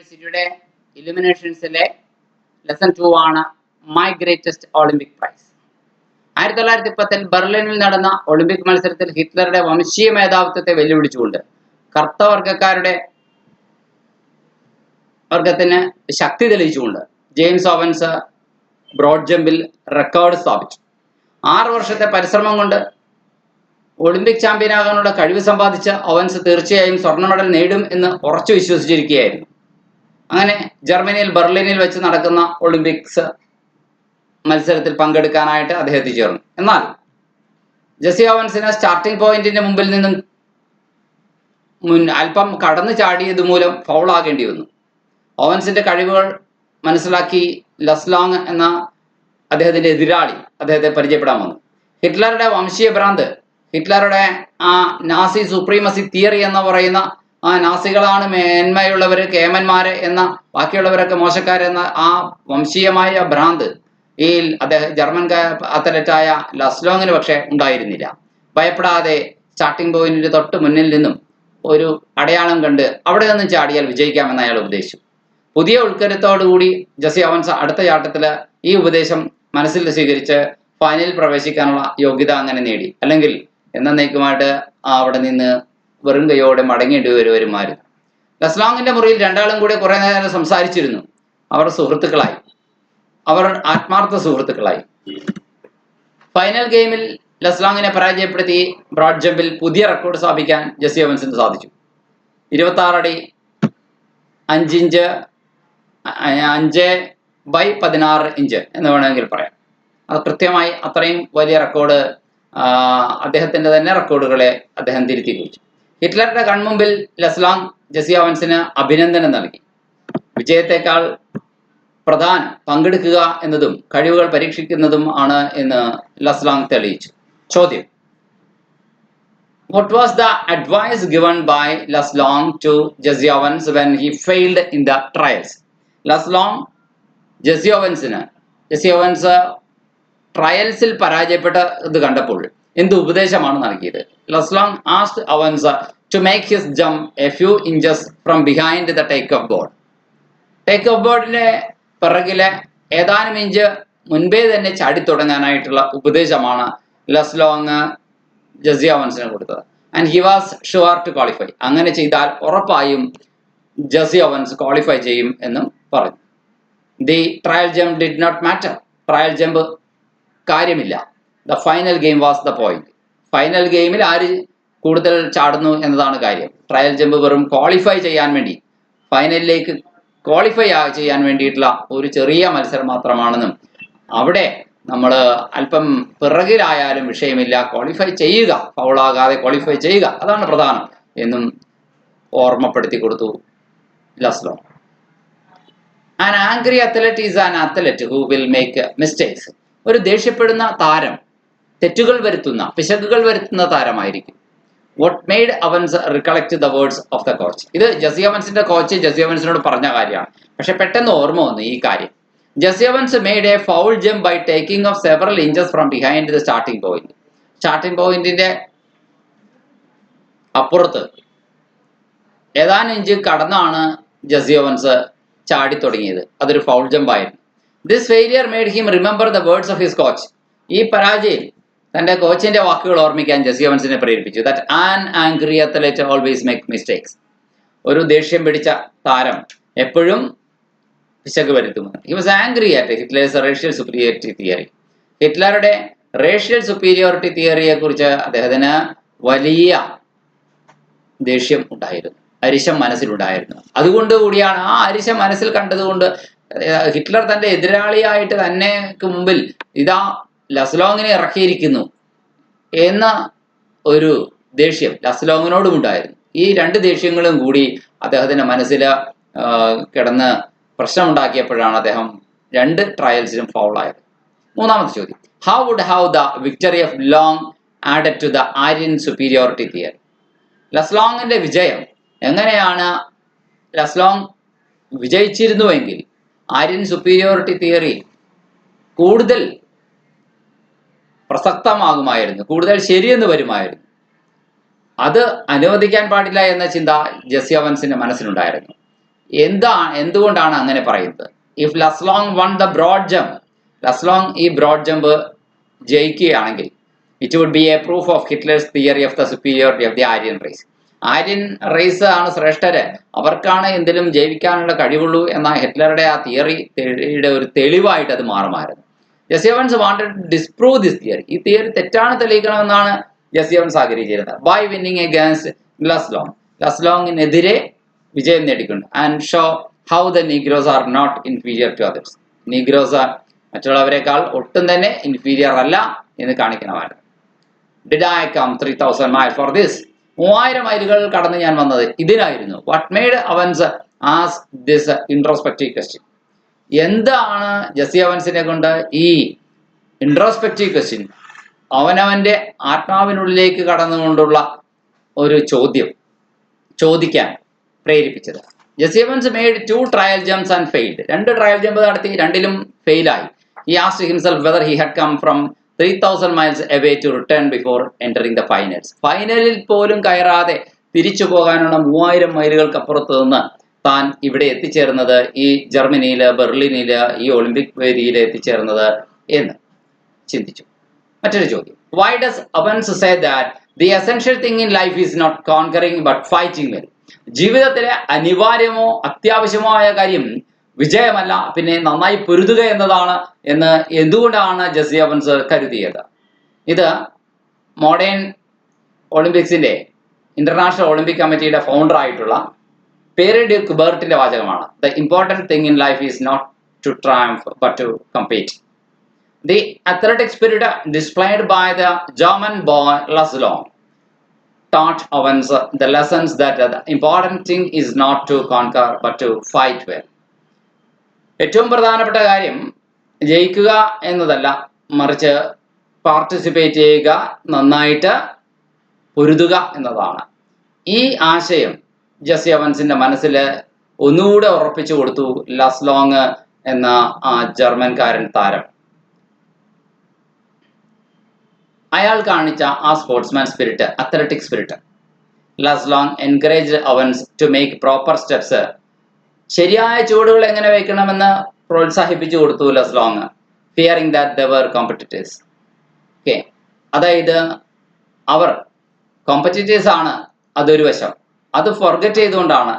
യൂണിവേഴ്സിറ്റിയുടെ ഇലുമിനേഷൻസിലെ ലെസൺ 2 ആണ് my greatest Olympic price. 1910 ബെർലിനിൽ നടന്ന ഒളിമ്പിക് മത്സരത്തിൽ ഹിറ്റ്ലറുടെ വംശീയ മേധാവിത്വത്തെ വെല്ലുവിളിച്ചുകൊണ്ട് വർഗത്തിന് ശക്തി തെളിയിച്ചുകൊണ്ട് ജെയിംസ് ഓവൻസ് ബ്രോഡ് ജമ്പിൽ റെക്കോർഡ് സ്ഥാപിച്ചു. 6 വർഷത്തെ പരിശ്രമം കൊണ്ട് ഒളിമ്പിക് ചാമ്പ്യനാകാനുള്ള കഴിവ് സമ്പാദിച്ച ഓവൻസ് തീർച്ചയായും സ്വർണ്ണ മെഡൽ നേടും എന്ന് ഉറച്ചു വിശ്വസിച്ചിരിക്കുകയായിരുന്നു. അങ്ങനെ ജർമ്മനിയിൽ ബെർലിനിൽ വെച്ച് നടക്കുന്ന ഒളിമ്പിക്സ് മത്സരത്തിൽ പങ്കെടുക്കാനായിട്ട് അദ്ദേഹം എത്തിച്ചേർന്നു. എന്നാൽ ജെസ്സി ഓവൻസിന് സ്റ്റാർട്ടിംഗ് പോയിന്റിന്റെ മുമ്പിൽ നിന്നും അല്പം കടന്നു ചാടിയത് മൂലം ഫൗളാകേണ്ടി വന്നു. ഓവൻസിന്റെ കഴിവുകൾ മനസ്സിലാക്കി ലസ്ലോങ് എന്ന അദ്ദേഹത്തിന്റെ എതിരാളി അദ്ദേഹത്തെ പരിചയപ്പെടാൻ വന്നു. ഹിറ്റ്ലറുടെ വംശീയ ഭ്രാന്ത്, ഹിറ്റ്ലറുടെ ആ നാസി സുപ്രീമസി തിയറി എന്ന് പറയുന്ന ആ നാസികളാണ് മേന്മയുള്ളവർ, കേമന്മാര് എന്ന, ബാക്കിയുള്ളവരൊക്കെ മോശക്കാരെന്ന ആ വംശീയമായ ഭ്രാന്ത് ഈ ജർമ്മൻ അത്ലറ്റായ ലസ്ലോങ്ങിന് പക്ഷെ ഉണ്ടായിരുന്നില്ല. ഭയപ്പെടാതെ സ്റ്റാർട്ടിംഗ് പോയിന്റിന്റെ തൊട്ട് മുന്നിൽ നിന്നും ഒരു അടയാളം കണ്ട് അവിടെ നിന്നും ചാടിയാൽ വിജയിക്കാമെന്ന് അയാൾ ഉപദേശിച്ചു. പുതിയ ഉൾക്കരുത്തോടുകൂടി ജെസ്സി ഓവൻസ് അടുത്ത ചാട്ടത്തിൽ ഈ ഉപദേശം മനസ്സിൽ സ്വീകരിച്ച് ഫൈനലിൽ പ്രവേശിക്കാനുള്ള യോഗ്യത അങ്ങനെ നേടി. അല്ലെങ്കിൽ എന്നേക്കുമായിട്ട് അവിടെ നിന്ന് വെറും കൈയോടെ മടങ്ങേണ്ടി വരുമായിരുന്നു. ലസ്ലോങ്ങിന്റെ മുറിയിൽ രണ്ടാളും കൂടെ കുറെ നേരം സംസാരിച്ചിരുന്നു. അവർ സുഹൃത്തുക്കളായി, അവർ ആത്മാർത്ഥ സുഹൃത്തുക്കളായി. ഫൈനൽ ഗെയിമിൽ ലസ്ലോങ്ങിനെ പരാജയപ്പെടുത്തി ബ്രോഡ് ജമ്പിൽ പുതിയ റെക്കോർഡ് സ്ഥാപിക്കാൻ ജെസ്സി ഓവൻസിന് സാധിച്ചു. 26 അടി 5 ഇഞ്ച് 5/16 ഇഞ്ച് എന്ന് വേണമെങ്കിൽ പറയാം. അത് കൃത്യമായി അത്രയും വലിയ റെക്കോർഡ് അദ്ദേഹത്തിന്റെ തന്നെ റെക്കോർഡുകളെ അദ്ദേഹം തിരുത്തി കുറിച്ചു. ഹിറ്റ്ലറുടെ കൺമുമ്പിൽ ലസ്ലോങ് ജെസ്സി ഓവൻസിന് അഭിനന്ദനം നൽകി. വിജയത്തെക്കാൾ പ്രധാനം പങ്കെടുക്കുക എന്നതും കഴിവുകൾ പരീക്ഷിക്കുന്നതും ആണ് എന്ന് ലസ്ലോങ് തെളിയിച്ചു. ചോദ്യം: What was the advice given by Laslong to Jesse Owens when he failed in the trials? Laslong Jesse Owens ട്രയൽസിൽ പരാജയപ്പെട്ടത് കണ്ടപ്പോൾ എന്ത് ഉപദേശമാണ് നൽകിയത്? Luz Long asked Owens to make his jump a few inches from behind the take-off board. Take-off ബോർഡിന്റെ പിറകിലെ ഏതാനും inch മുൻപേ തന്നെ ചാടിത്തുടങ്ങാനായിട്ടുള്ള ഉപദേശമാണ് ലസ്ലോങ് ജെസ്സി ഓവൻസിന് കൊടുത്തത്. And he was sure to qualify. അങ്ങനെ ചെയ്താൽ ഉറപ്പായും ജെസ്സി ഓവൻസ് ക്വാളിഫൈ ചെയ്യും എന്നും പറഞ്ഞു. The trial jump did not matter. Trial jump കാര്യമില്ല. The final game was the point. Final ഗെയിമിൽ ആര് കൂടുതൽ ചാടുന്നു എന്നതാണ് കാര്യം. ട്രയൽ ജമ്പ് വെറും ക്വാളിഫൈ ചെയ്യാൻ വേണ്ടി, ഫൈനലിലേക്ക് ക്വാളിഫൈ ചെയ്യാൻ വേണ്ടിയിട്ടുള്ള ഒരു ചെറിയ മത്സരം മാത്രമാണെന്നും അവിടെ നമ്മൾ അല്പം പിറകിലായാലും വിഷയമില്ല, ക്വാളിഫൈ ചെയ്യുക, ഫൗളാകാതെ ക്വാളിഫൈ ചെയ്യുക, അതാണ് പ്രധാനം എന്നും ഓർമ്മപ്പെടുത്തി കൊടുത്തു Luz Long. An angry athlete is an athlete who will make mistakes. ഒരു ദേഷ്യപ്പെടുന്ന താരം തെറ്റുകൾ വരുത്തുന്ന, പിശകുകൾ വരുത്തുന്ന താരമായിരിക്കും. What made Owens recollect the words of the coach. ഇത് ജെസ്സി ഓവൻസിന്റെ കോച്ച് ജെസ്സി ഓവൻസിനോട് പറഞ്ഞ കാര്യമാണ്. പക്ഷെ പെട്ടെന്ന് ഓർമ്മ വന്നു ഈ കാര്യം. Jesse Owens made a foul jump by taking off several inches from behind the starting point. Starting പോയിന്റിന്റെ അപ്പുറത്ത് ഏതാനും ഇഞ്ച് കടന്നാണ് ജെസ്സി ഓവൻസ് ചാടി തുടങ്ങിയത്. അതൊരു ഫൗൾ ജമ്പ് ആയിരുന്നു. This failure made him remember the words of his coach. ഈ പരാജയം തന്റെ കോച്ചിന്റെ വാക്കുകൾ ഓർമ്മിക്കാൻ ജെസ്സി ഓവൻസിനെ പ്രേരിപ്പിച്ചു. That an angry athlete always make mistakes. ഒരു ദേഷ്യം പിടിച്ച താരം എപ്പോഴും പിശക് വരുത്തുമെന്ന്. He was angry at Hitler's racial superiority theory. ഹിറ്റ്ലറുടെ റേഷ്യൽ സുപ്പീരിയോറിറ്റി തിയറിയെ കുറിച്ച് അദ്ദേഹത്തിന് വലിയ ദേഷ്യം ഉണ്ടായിരുന്നു, അരിശം മനസ്സിലുണ്ടായിരുന്നു. അതുകൊണ്ട് കൂടിയാണ്, ആ അരിശം മനസ്സിൽ കണ്ടതുകൊണ്ട് ഹിറ്റ്ലർ തന്റെ എതിരാളിയായിട്ട് തന്നെ മുമ്പിൽ ഇതാ ലസ്ലോങ്ങിനെ ഇറക്കിയിരിക്കുന്നു എന്ന ഒരു ദേഷ്യം ലസ്ലോങ്ങിനോടും ഉണ്ടായിരുന്നു. ഈ രണ്ട് ദേഷ്യങ്ങളും കൂടി അദ്ദേഹത്തിന്റെ മനസ്സിൽ കിടന്ന് പ്രശ്നമുണ്ടാക്കിയപ്പോഴാണ് അദ്ദേഹം 2 ട്രയൽസിലും ഫൗളായത്. മൂന്നാമത്തെ ചോദ്യം: how would how the victory of Long added to the Aryan superiority theory. ലസ്ലോങ്ങിന്റെ വിജയം എങ്ങനെയാണ്, ലസ്ലോങ് വിജയിച്ചിരുന്നുവെങ്കിൽ ആര്യൻ സുപ്പീരിയോറിറ്റി തിയറി കൂടുതൽ പ്രസക്തമാകുമായിരുന്നു, കൂടുതൽ ശരിയെന്ന് വരുമായിരുന്നു. അത് അനുവദിക്കാൻ പാടില്ല എന്ന ചിന്ത ജെസ്സി ഓവൻസിന്റെ മനസ്സിലുണ്ടായിരുന്നു. എന്തുകൊണ്ടാണ് അങ്ങനെ പറയുന്നത്? If Luz Long won the broad jump, Luz Long ഈ ബ്രോഡ് ജമ്പ് ജയിക്കുകയാണെങ്കിൽ it would be a proof of Hitler's theory of the superiority of the Aryan race. Aryan race ആണ് ശ്രേഷ്ഠര്, അവർക്കാണ് എന്തിലും ജയിക്കാനുള്ള കഴിവുള്ളൂ എന്ന ഹിറ്റ്ലറുടെ ആ തിയറിയുടെ ഒരു തെളിവായിട്ട് അത് മാറുമായിരുന്നു. Jesse Owens wanted to disprove this theory. ഈ തിയറി തെറ്റാണ് തെളിയിക്കണമെന്നാണ് ജെസ്സി ഓവൻസ് ആഗ്രഹിച്ചിരുന്നത്. ബൈ വിന്നിങ് അഗൈൻസ്റ്റ് ലസ്ലോങ്, ലസ്ലോങ്ങിനെതിരെ വിജയം നേടിക്കൊണ്ട് and show how the Negroes are not inferior to others. Negroes മറ്റുള്ളവരെക്കാൾ ഒട്ടും തന്നെ ഇൻഫീരിയർ അല്ല എന്ന് കാണിക്കണമായിരുന്നു. Did I come 3000 miles for this? 3000 മൈലുകൾ കടന്ന് ഞാൻ വന്നത് ഇതിനായിരുന്നു. What made Owens ask this introspective question? എന്താണ് ജെസ്സി ഓവൻസിനെ കൊണ്ട് ഈ ഇൻട്രോസ്പെക്റ്റീവ് ക്വസ്റ്റ്യൻ, അവനവന്റെ ആത്മാവിനുള്ളിലേക്ക് കടന്നുകൊണ്ടുള്ള ഒരു ചോദിക്കാൻ പ്രേരിപ്പിച്ചത്? Jesse Owens made 2 trial jumps and failed. 2 trial jump നടത്തി, രണ്ടിലും ഫെയിലായി. He asked himself whether he had come from 3000 miles away to return before entering the finals. ഫൈനലിൽ പോലും കയറാതെ തിരിച്ചു പോകാനുള്ള 3000 മൈലുകൾക്ക് അപ്പുറത്ത് നിന്ന് താൻ ഇവിടെ എത്തിച്ചേർന്നത്, ഈ ജർമ്മനിയില് ബെർലിനില് ഈ ഒളിമ്പിക് വേദിയിൽ എത്തിച്ചേർന്നത് എന്ന് ചിന്തിച്ചു. മറ്റൊരു ചോദ്യം, why does Owens say that the essential thing in life is not conquering but fighting well? ജീവിതത്തിലെ അനിവാര്യമോ അത്യാവശ്യമോ ആയ കാര്യം വിജയമല്ല, പിന്നെ നന്നായി പൊരുതുക എന്നതാണ് എന്ന് എന്തുകൊണ്ടാണ് ജെസ്സി ഓവൻസ് കരുതിയത്? ഇത് മോഡേൺ ഒളിമ്പിക്സിന്റെ ഇന്റർനാഷണൽ ഒളിമ്പിക് കമ്മിറ്റിയുടെ ഫൗണ്ടർ ആയിട്ടുള്ള പേരി ഡി കുബേർട്ടിന്റെ വാചകമാണ്. The important thing in life is not to triumph but to compete. The athletic spirit displayed by the German boy Laszlo taught Owens the lessons that the important thing is not to conquer but to fight well. ഏറ്റവും പ്രധാനപ്പെട്ട കാര്യം ജയിക്കുക എന്നതല്ല, മറിച്ച് participate ചെയ്യുക, നന്നായിട്ട് പൊരുതുക എന്നതാണ്. ഈ ആശയം ജെസ്സി ഓവൻസിന്റെ മനസ്സിൽ ഒന്നുകൂടെ ഉറപ്പിച്ചു കൊടുത്തു ലസ്ലോങ് എന്ന ആ ജർമ്മൻകാരൻ താരം. അയാൾ കാണിച്ച ആ sportsman spirit, athletic spirit. Luz Long encourage Owens to make proper steps. ശരിയായ ചുവടുകൾ എങ്ങനെ വയ്ക്കണമെന്ന് പ്രോത്സാഹിപ്പിച്ചു കൊടുത്തു Luz Long. Fearing that the our competitors. Okay, അതായത് അവർ കോമ്പറ്റീറ്റേഴ്സ് ആണ്, അതൊരു വശം. അത് ഫോർഗറ്റ് ചെയ്തുകൊണ്ടാണ്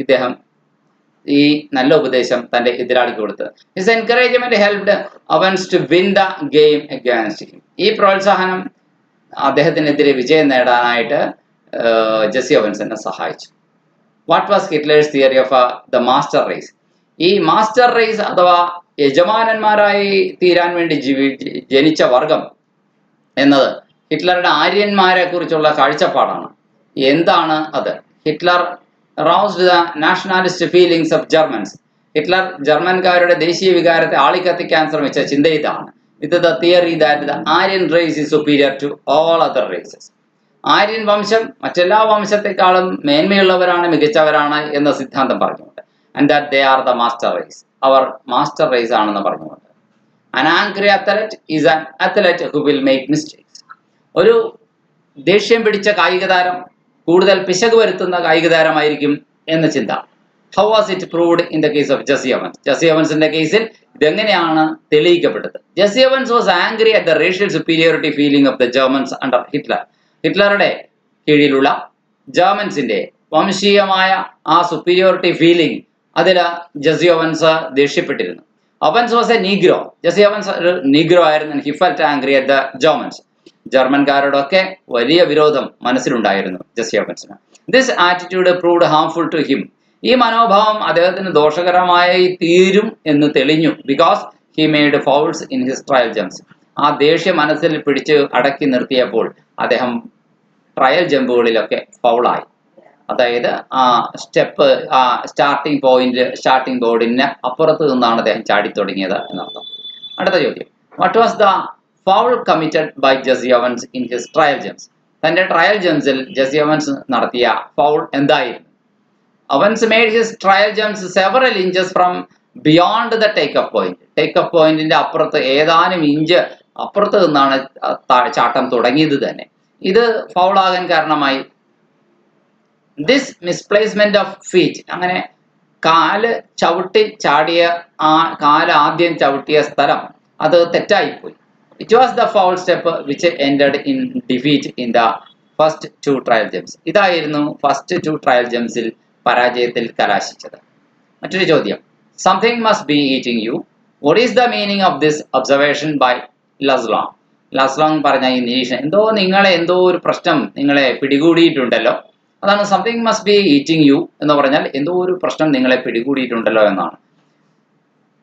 ഇദ്ദേഹം ഈ നല്ല ഉപദേശം തന്റെ എതിരാളിക്ക് കൊടുത്തത്. His encouragement helped Owens to win the game against him. ഈ പ്രോത്സാഹനം അദ്ദേഹത്തിനെതിരെ വിജയം നേടാനായിട്ട് ജെസ്സി ഓവൻസിനെ സഹായിച്ചു. What was Hitler's theory of the master race? ഈ മാസ്റ്റർ റേസ് അഥവാ യജമാനന്മാരായി തീരാൻ വേണ്ടി ജനിച്ച വർഗം എന്നത് ഹിറ്റ്ലറുടെ ആര്യന്മാരെ കുറിച്ചുള്ള കാഴ്ചപ്പാടാണ്. എന്താണ് അത്? Hitler roused the nationalist feelings of Germans. Hitler ജർമ്മൻകാരുടെ ദേശീയ വികാരത്തെ ആളിക്കത്തിക്കാൻ ശ്രമിച്ച ചിന്ത ഇതാണ്. With the theory that the Aryan race is superior to all other races. ആര്യൻ വംശം മറ്റെല്ലാ വംശത്തെക്കാളും മേന്മയുള്ളവരാണ്, മികച്ചവരാണ് എന്ന സിദ്ധാന്തം പറഞ്ഞുകൊണ്ട്, and that they are the master race, അവർ മാസ്റ്റർ റേസ് ആണെന്ന് പറഞ്ഞുകൊണ്ട്. An angry athlete is an athlete who will make mistakes. ഒരു ദേഷ്യം പിടിച്ച കായിക താരം കൂടുതൽ പിശക് വരുത്തുന്ന കായിക താരമായിരിക്കും എന്ന ചിന്ത. How was it proved in the case of Jesse Owens? Jesse ഓവൻസിന്റെ കേസിൽ ഇതെങ്ങനെയാണ് തെളിയിക്കപ്പെട്ടത്? Jesse Owens was angry at the racial superiority feeling of the Germans under Hitler. ഹിറ്റ്ലറുടെ കീഴിലുള്ള ജർമൻസിന്റെ വംശീയമായ ആ സുപ്പീരിയോറിറ്റി ഫീലിംഗ്, അതിൽ ജെസ്സി ഓവൻസ് ദേഷ്യപ്പെട്ടിരുന്നു. Owens was a Negro. Jesse Owens ഒരു നീഗ്രോ ആയിരുന്നു. He felt angry at the Germans. ജർമ്മൻകാരോടൊക്കെ വലിയ വിരോധം മനസ്സിലുണ്ടായിരുന്നു ജെസ്സി ഓവൻസിന്. This attitude proved harmful to him. ഈ മനോഭാവം അദ്ദേഹത്തിന് ദോഷകരമായി തീരും എന്ന് തെളിഞ്ഞു. Because he made fouls in his trial jumps. ആ ദേഷ്യം മനസ്സിൽ പിടിച്ച് അടക്കി നിർത്തിയപ്പോൾ അദ്ദേഹം ട്രയൽ ജമ്പുകളിലൊക്കെ ഫൗളായി. അതായത് ആ സ്റ്റെപ്പ്, ആ സ്റ്റാർട്ടിംഗ് ബോർഡിന് അപ്പുറത്ത് നിന്നാണ് അദ്ദേഹം ചാടി തുടങ്ങിയത് എന്നർത്ഥം. അടുത്ത ചോദ്യം, what was the foul committed by Jesse Owens in his trial jumps? തന്റെ ട്രയൽ ജംപ്സിൽ ജെസ്സി ഓവൻസ് നടത്തിയ ഫൗൾ എന്തായിരുന്നു? Owens made his trial jumps several inches from beyond the take off point. Take off പോയിന്റിന്റെ അപ്പുറത്ത് ഏതാനും inch അപ്പുറത്ത് നിന്നാണ് ചാട്ടം തുടങ്ങിയത് തന്നെ. ഇത് ഫൗളാകാൻ കാരണമായി. ദിസ് മിസ്പ്ലേസ്മെന്റ് ഓഫ് ഫീറ്റ്, അങ്ങനെ കാല് ചവിട്ടി ചാടിയ ആ കാല് ആദ്യം ചവിട്ടിയ സ്ഥലം അത് തെറ്റായിപ്പോയി. It was the foul step which ended in defeat in the first 2 trial jumps. ഇതായിരുന്നു ഫസ്റ്റ് 2 ട്രയൽ ജംപ്സിൽ പരാജയത്തിൽ കലാശിച്ചത്. മറ്റൊരു ചോദ്യം, something must be eating you. What is the meaning of this observation by Luz Long? Luz Long പറഞ്ഞ ഈ നിരീക്ഷണം, എന്തോ ഒരു പ്രശ്നം നിങ്ങളെ പിടികൂടിയിട്ടുണ്ടല്ലോ. അതാണ് something must be eating you എന്ന് പറഞ്ഞാൽ എന്തോ ഒരു പ്രശ്നം നിങ്ങളെ പിടികൂടിയിട്ടുണ്ടല്ലോ എന്നാണ്.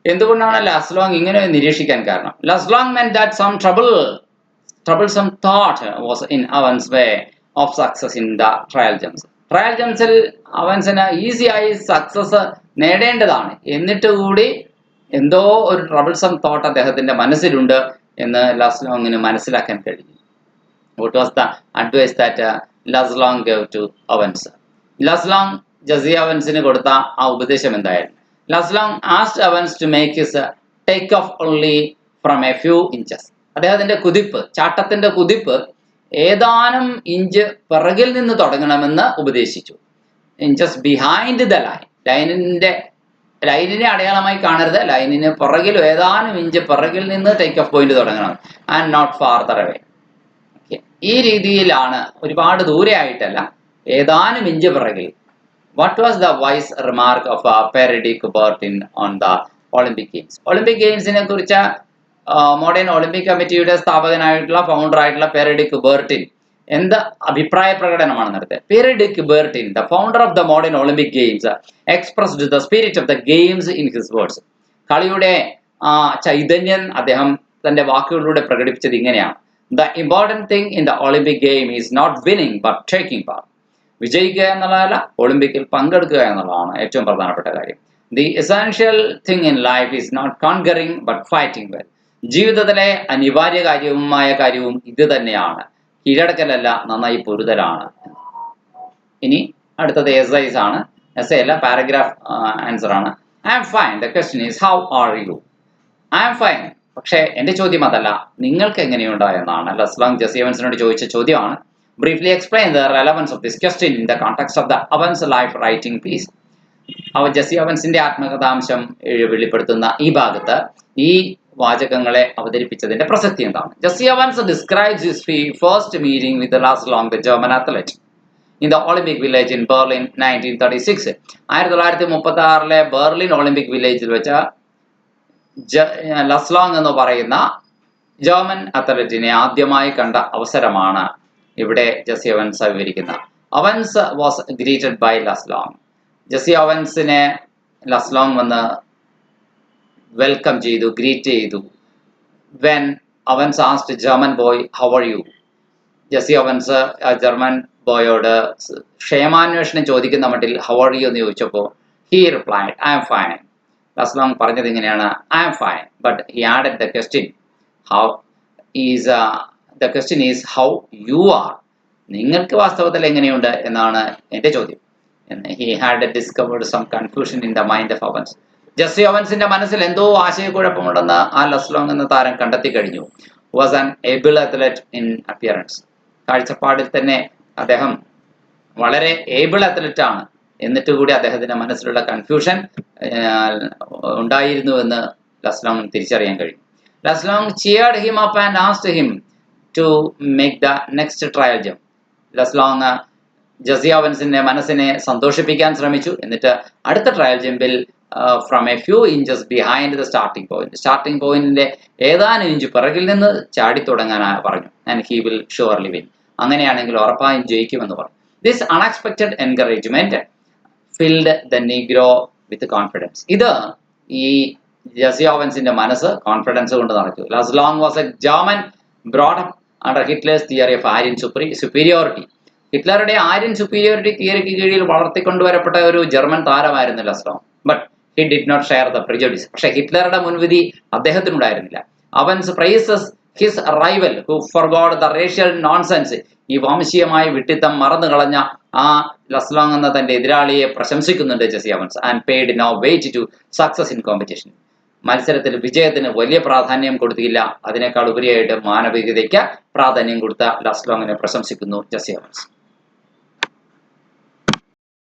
എന്തുകൊണ്ടാണ് ലസ്ലോങ് ഇങ്ങനെ നിരീക്ഷിക്കാൻ കാരണം? ലസ്ലോങ് meant that some troublesome thought was in Owen's way of success in the trial jumps. Trial ജംപ്സിൽ അവൻസിന് ഈസിയായി സക്സസ് നേടേണ്ടതാണ്, എന്നിട്ട് കൂടി എന്തോ ഒരു ട്രബിൾസം തോട്ട് അദ്ദേഹത്തിന്റെ മനസ്സിലുണ്ട് എന്ന് ലസ്ലോങ്ങിന് മനസ്സിലാക്കാൻ കഴിഞ്ഞു. What was the advice that ലസ്ലോങ് gave to Owens? ലസ്ലോങ് ജസി അവൻസിന് കൊടുത്ത ആ ഉപദേശം എന്തായിരുന്നു? ലസ്ലോങ് asked Owens to make his take off only from a few inches. അദ്ദേഹത്തിന്റെ ചാട്ടത്തിന്റെ കുതിപ്പ് ഏതാനും ഇഞ്ച് പിറകിൽ നിന്ന് തുടങ്ങണമെന്ന് ഉപദേശിച്ചു. ഇഞ്ചസ് ബിഹൈൻഡ് ദ ലൈനിനെ അടയാളമായി കാണരുത്, ലൈനിന് പുറകിൽ ഏതാനും ഇഞ്ച് പിറകിൽ നിന്ന് ടേക്ക് ഓഫ് പോയിന്റ് തുടങ്ങണം. And not farther away. ഈ രീതിയിലാണ്, ഒരുപാട് ദൂരെ ആയിട്ടല്ല, ഏതാനും ഇഞ്ച് പിറകിൽ. What was the wise remark of Pierre de Coubertin on the Olympic Games? Olympic ഗെയിംസിനെ കുറിച്ച് മോഡേൺ ഒളിമ്പിക് കമ്മിറ്റിയുടെ സ്ഥാപകനായിട്ടുള്ള ഫൗണ്ടറായിട്ടുള്ള പെയർ ഡി കുബർട്ടിൻ എന്ത് അഭിപ്രായ പ്രകടനമാണ് നടത്തിയത്? Pierre de Coubertin, the founder of the modern Olympic Games, expressed the spirit of the games in his words. കളിയുടെ ചൈതന്യം അദ്ദേഹം തന്റെ വാക്കുകളിലൂടെ പ്രകടിപ്പിച്ചത് ഇങ്ങനെയാണ്: the important thing in the Olympic game is not winning but taking part. വിജയിക്കുക എന്നുള്ളതല്ല, ഒളിമ്പിക്കിൽ പങ്കെടുക്കുക എന്നുള്ളതാണ് ഏറ്റവും പ്രധാനപ്പെട്ട കാര്യം. The essential thing in life is not conquering but fighting well. ജീവിതത്തിലെ അനിവാര്യ കാര്യവും ഇത് തന്നെയാണ്, കീഴടക്കലല്ല, നന്നായി പൊരുതലാണ്. ഇനി അടുത്തത് എസ്ഐസ് ആണ്. എസ്ഐ അല്ല, പാരഗ്രാഫ് ആൻസർ ആണ്. I am fine, the question is how are you? I am fine, പക്ഷേ എന്റെ ചോദ്യം അതല്ല, നിങ്ങൾക്ക് എങ്ങനെയുണ്ട് എന്നാണ്. ലസ്ലോങ് ജസി അവൻസിനോട് ചോദിച്ച ചോദ്യമാണ്. Briefly explain the relevance of this question in the context of the Owens life writing please. Jesse അവൻസിന്റെ ആത്മകഥാംശം വെളിപ്പെടുത്തുന്ന ഈ ഭാഗത്ത് ഈ വാചകങ്ങളെ അവതരിപ്പിച്ചതിന്റെ പ്രസക്തി എന്താണ്? Jesse Owens describes his first meeting with Luz Long, the German athlete, in the Olympic village in Berlin 1936. 1936 Berlin Olympic വില്ലേജിൽ വെച്ച ലസ്ലോങ് എന്ന് പറയുന്ന ജർമ്മൻ അത്ലറ്റിനെ ആദ്യമായി കണ്ട അവസരമാണ് ഇവിടെ ജസി അവൻസ് വിവരിക്കുന്നത്. Owens was greeted by Luz Long. Jesse അവൻസിനെ ലസ്ലോങ് വന്ന് വെൽക്കം ചെയ്തു, ഗ്രീറ്റ് ചെയ്തു. When Owens asked German boy how are you? Jesse Owens German ബോയോട് ക്ഷേമാന്വേഷണം ചോദിക്കുന്ന മട്ടിൽ ഹൗ ആർ യു എന്ന് ചോദിച്ചപ്പോൾ he replied I am fine. Luz Long പറഞ്ഞത് ഇങ്ങനെയാണ്, I am fine, but he added the question how you are? നിങ്ങൾക്ക് വാസ്തവത്തിൽ എങ്ങനെയുണ്ട് എന്നാണ് എൻ്റെ ചോദ്യം. He had discovered some confusion in the mind of Owens. Jesse അവൻസിന്റെ മനസ്സിൽ എന്തോ ആശയക്കുഴപ്പമുണ്ടെന്ന് ആ ലസ്ലോങ് എന്ന താരം കണ്ടെത്തി കഴിഞ്ഞു. Was an able athlete in appearance. കാഴ്ചപ്പാടിൽ തന്നെ അദ്ദേഹം വളരെ ഏബിൾ അത്ലറ്റ് ആണ്, എന്നിട്ട് കൂടി അദ്ദേഹത്തിന്റെ മനസ്സിലുള്ള കൺഫ്യൂഷൻ ഉണ്ടായിരുന്നുവെന്ന് ലസ്ലോങ് തിരിച്ചറിയാൻ കഴിയും. ലസ്ലോങ് cheered him up and asked him to make the next trial jump. ലസ്ലോങ് ജസി അവൻസിന്റെ മനസ്സിനെ സന്തോഷിപ്പിക്കാൻ ശ്രമിച്ചു. എന്നിട്ട് അടുത്ത ട്രയൽ ജമ്പിൽ from a few inches behind the starting പോയിന്റിന്റെ ഏതാനും ഇഞ്ച് പിറകിൽ നിന്ന് ചാടി തുടങ്ങാൻ പറഞ്ഞു. And he will surely win. അങ്ങനെയാണെങ്കിൽ ഉറപ്പായും ജയിക്കുമെന്ന് പറഞ്ഞു. This unexpected encouragement filled the Negro with confidence. ഇത് ഈ ജസി ഓവൻസിന്റെ മനസ്സ് കോൺഫിഡൻസ് കൊണ്ട് നടക്കൂ. Luz Long was a German brought up under Hitler's theory of Aryan superiority. ഹിറ്റ്ലറുടെ ആര്യൻ സുപ്പീരിയോറിറ്റി തിയറിക്ക് കീഴിൽ വളർത്തിക്കൊണ്ടുവരപ്പെട്ട ഒരു ജർമ്മൻ താരമായിരുന്നു Luz Long. But he did not share the prejudice. പക്ഷേ ഹിറ്റ്ലറുടെ മുൻവിധി അദ്ദേഹത്തിനുണ്ടായിരുന്നില്ല. Owens praises his rival who forgot the racial nonsense. ഈ വംശീയമായ വിഡ്ഢിത്തം മറന്നു കളഞ്ഞ ആ ലസ്ലോങ് എന്ന തന്റെ എതിരാളിയെ പ്രശംസിക്കുന്നുണ്ട് Jesse Owens. And paid no weight to success in competition. മത്സരത്തിൽ വിജയത്തിന് വലിയ പ്രാധാന്യം കൊടുത്തില്ല, അതിനേക്കാൾ ഉപരിയായിട്ട് മാനവികതയ്ക്ക് പ്രാധാന്യം കൊടുത്ത ലസ്ലോങ്ങിനെ പ്രശംസിക്കുന്നു ജസി അവൻസ്.